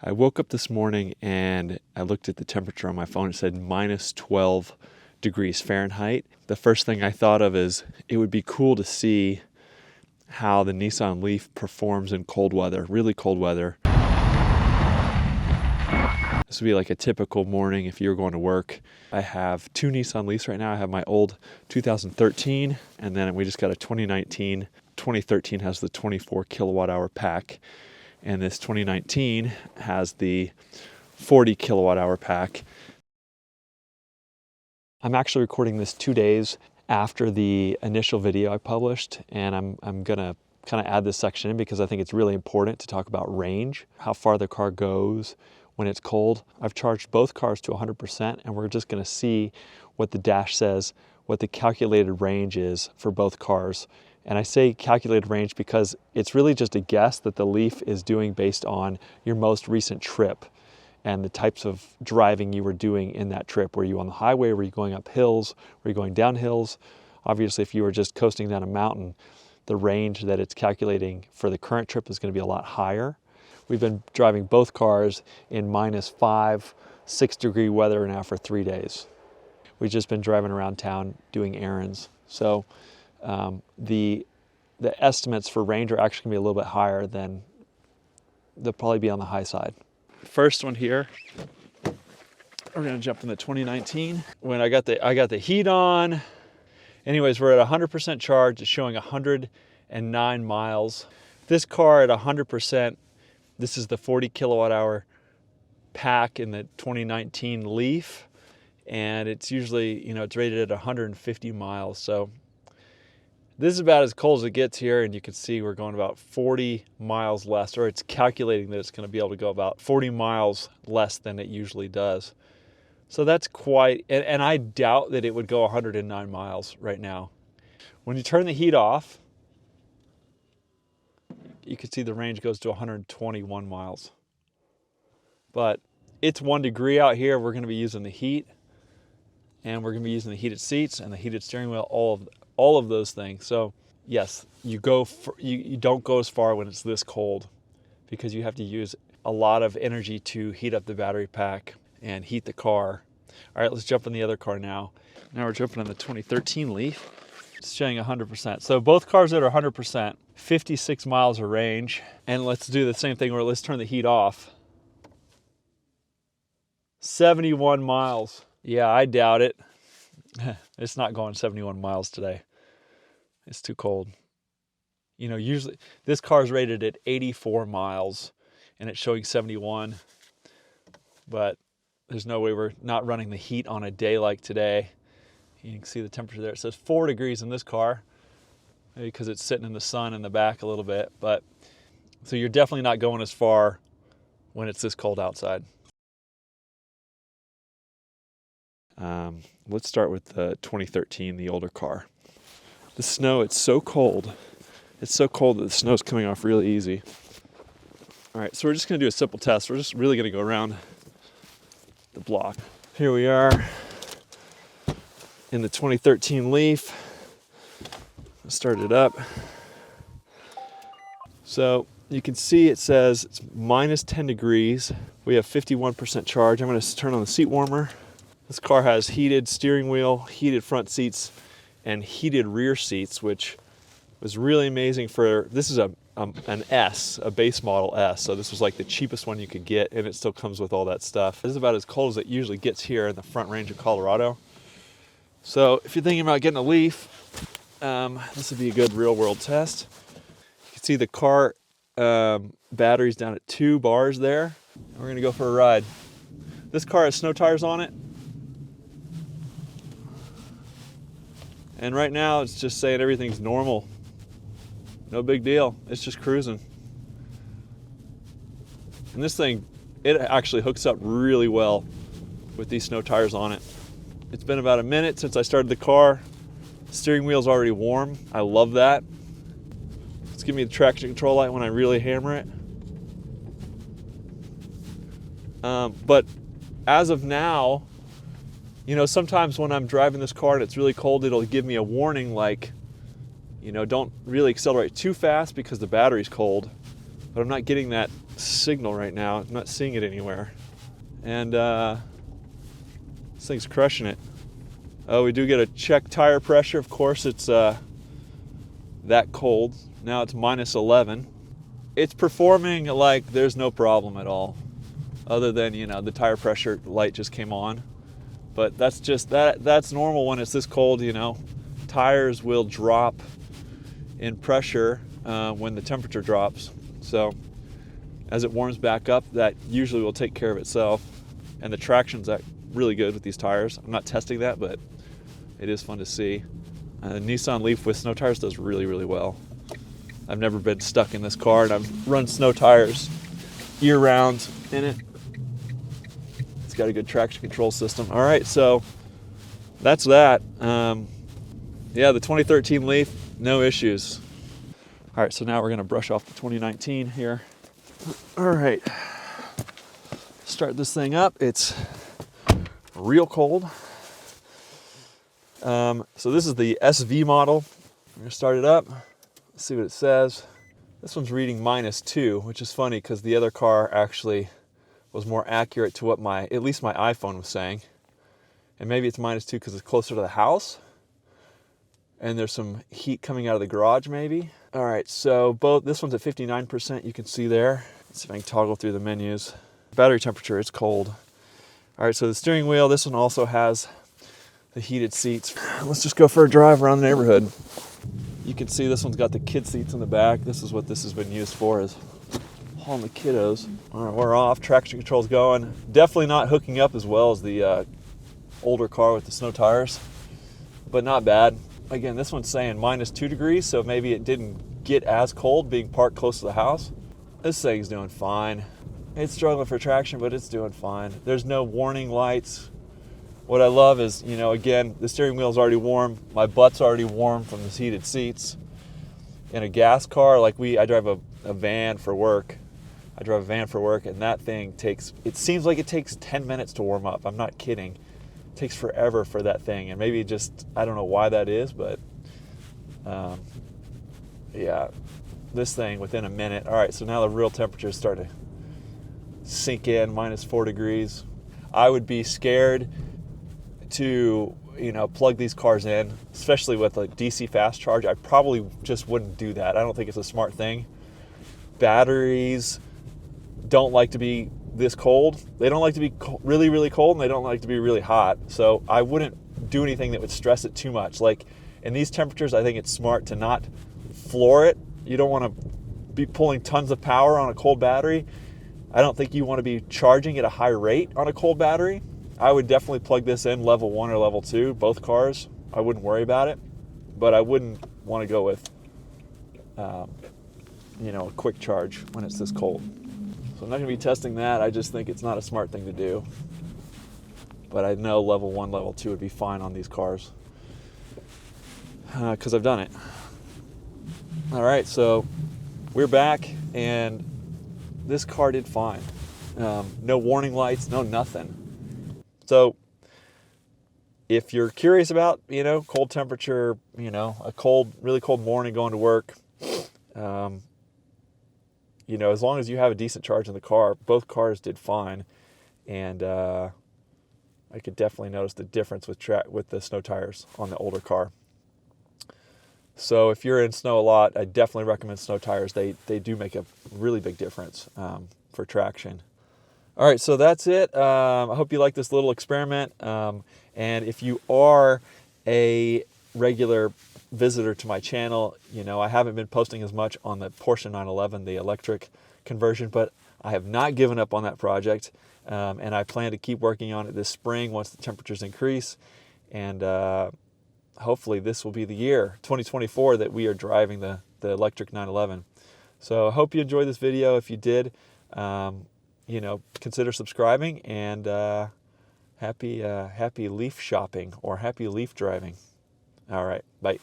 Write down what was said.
I woke up this morning and I looked at the temperature on my phone. It said minus 12 degrees Fahrenheit. The first thing I thought of is it would be cool to see how the Nissan Leaf performs in cold weather, really cold weather. This would be like a typical morning if you were going to work. I have two Nissan Leafs right now. I have my old 2013, and then we just got a 2019. 2013 has the 24 kilowatt hour pack, and this 2019 has the 40 kilowatt hour pack. I'm actually recording this 2 days after the initial video I published, and I'm gonna kind of add this section in because I think it's really important to talk about range, how far the car goes when it's cold. I've charged both cars to 100%, and we're just gonna see what the dash says, what the calculated range is for both cars. And I say calculated range because it's really just a guess that the Leaf is doing based on your most recent trip and the types of driving you were doing in that trip. Were you on the highway? Were you going up hills? Were you going down hills? Obviously, if you were just coasting down a mountain, the range that it's calculating for the current trip is going to be a lot higher. We've been driving both cars in -5, 6 degree weather now for 3 days. We've just been driving around town doing errands. So the estimates for range are actually going to be a little bit higher than, they'll probably be on the high side. First one here, we're gonna jump in the 2019. When I got the heat on. Anyways, we're at 100% charge. It's showing 109 miles. This car at 100%, this is the 40 kilowatt hour pack in the 2019 Leaf. And it's usually, it's rated at 150 miles. So this is about as cold as it gets here, and you can see we're going about 40 miles less, or it's calculating that it's going to be able to go about 40 miles less than it usually does. So that's quite, and I doubt that it would go 109 miles right now. When you turn the heat off, you can see the range goes to 121 miles. But it's 1 degree out here. We're going to be using the heat, and we're going to be using the heated seats and the heated steering wheel, all of those things. So yes, you don't go as far when it's this cold because you have to use a lot of energy to heat up the battery pack and heat the car. All right, let's jump in the other car now. Now we're jumping in the 2013 Leaf. It's showing 100%. So both cars that are 100%, 56 miles of range. And let's do the same thing where let's turn the heat off. 71 miles. Yeah, I doubt it. It's not going 71 miles today. It's too cold. Usually this car is rated at 84 miles and it's showing 71, but there's no way we're not running the heat on a day like today. You can see the temperature there. It says 4 degrees in this car, maybe because it's sitting in the sun in the back a little bit, but so you're definitely not going as far when it's this cold outside. Let's start with the 2013, the older car. The snow, it's so cold. It's so cold that the snow's coming off really easy. All right, so we're just gonna do a simple test. We're just really gonna go around the block. Here we are in the 2013 Leaf. I'll start it up. So you can see it says it's -10 degrees. We have 51% charge. I'm gonna turn on the seat warmer. This car has heated steering wheel, heated front seats, and heated rear seats, which was really amazing for, this is an S, a base model S, so this was like the cheapest one you could get, and it still comes with all that stuff. This is about as cold as it usually gets here in the Front Range of Colorado. So if you're thinking about getting a Leaf, this would be a good real world test. You can see the car battery's down at 2 bars there. And we're gonna go for a ride. This car has snow tires on it. And right now it's just saying everything's normal. No big deal, it's just cruising. And this thing, it actually hooks up really well with these snow tires on it. It's been about a minute since I started the car. Steering wheel's already warm, I love that. Let's give me the traction control light when I really hammer it. But as of now, sometimes when I'm driving this car and it's really cold, it'll give me a warning like, don't really accelerate too fast because the battery's cold. but I'm not getting that signal right now. I'm not seeing it anywhere. And this thing's crushing it. Oh, we do get a check tire pressure. Of course, it's that cold. Now it's minus 11. It's performing like there's no problem at all, other than, you know, the tire pressure light just came on. But that's just that's normal when it's this cold, you know. Tires will drop in pressure when the temperature drops. So as it warms back up, that usually will take care of itself. And the traction's really good with these tires. I'm not testing that, but it is fun to see. Nissan Leaf with snow tires does really, really well. I've never been stuck in this car, and I've run snow tires year-round in it. It's got a good traction control system. All right, so that's that. Yeah, the 2013 Leaf, no issues. All right, so now we're gonna brush off the 2019 here. All right, start this thing up. It's real cold. So this is the SV model. I'm gonna start it up. Let's see what it says. This one's reading -2, which is funny because the other car actually was more accurate to what at least my iPhone was saying. And maybe it's -2 because it's closer to the house. And there's some heat coming out of the garage maybe. All right, so this one's at 59%, you can see there. Let's see if I can toggle through the menus. Battery temperature, it's cold. All right, so the steering wheel, this one also has the heated seats. Let's just go for a drive around the neighborhood. You can see this one's got the kid seats in the back. This is what this has been used for, is hauling the kiddos. All right, we're off, traction control's going. Definitely not hooking up as well as the older car with the snow tires, but not bad. Again, this one's saying -2 degrees, so maybe it didn't get as cold being parked close to the house. This thing's doing fine. It's struggling for traction, but it's doing fine. There's no warning lights. What I love is, you know, again, the steering wheel's already warm. My butt's already warm from the heated seats. In a gas car, like I drive a van for work. I drive a van for work, and that thing it seems like it takes 10 minutes to warm up. I'm not kidding. It takes forever for that thing. And maybe I don't know why that is, but yeah, this thing within a minute. All right, so now the real temperatures start to sink in, -4 degrees. I would be scared to, you know, plug these cars in, especially with a DC fast charge. I probably just wouldn't do that. I don't think it's a smart thing. Batteries don't like to be this cold. They don't like to be really, really cold, and they don't like to be really hot. So I wouldn't do anything that would stress it too much. Like in these temperatures, I think it's smart to not floor it. You don't want to be pulling tons of power on a cold battery. I don't think you want to be charging at a high rate on a cold battery. I would definitely plug this in level 1 or level 2, both cars. I wouldn't worry about it, but I wouldn't want to go with, you know, a quick charge when it's this cold. So I'm not going to be testing that. I just think it's not a smart thing to do. But I know level 1, level 2 would be fine on these cars because I've done it. All right, so we're back, and this car did fine. No warning lights, no nothing. So if you're curious about, you know, cold temperature, you know, a really cold morning going to work, you know, as long as you have a decent charge in the car, both cars did fine. And I could definitely notice the difference with the snow tires on the older car. So if you're in snow a lot, I definitely recommend snow tires. They do make a really big difference for traction. All right, so that's it. I hope you like this little experiment. And if you are a regular visitor to my channel, you know, I haven't been posting as much on the Porsche 911, the electric conversion, but I have not given up on that project. And I plan to keep working on it this spring once the temperatures increase. And hopefully this will be the year, 2024, that we are driving the electric 911. So I hope you enjoyed this video. If you did, you know, consider subscribing, and happy Leaf shopping or happy Leaf driving. All right, bye.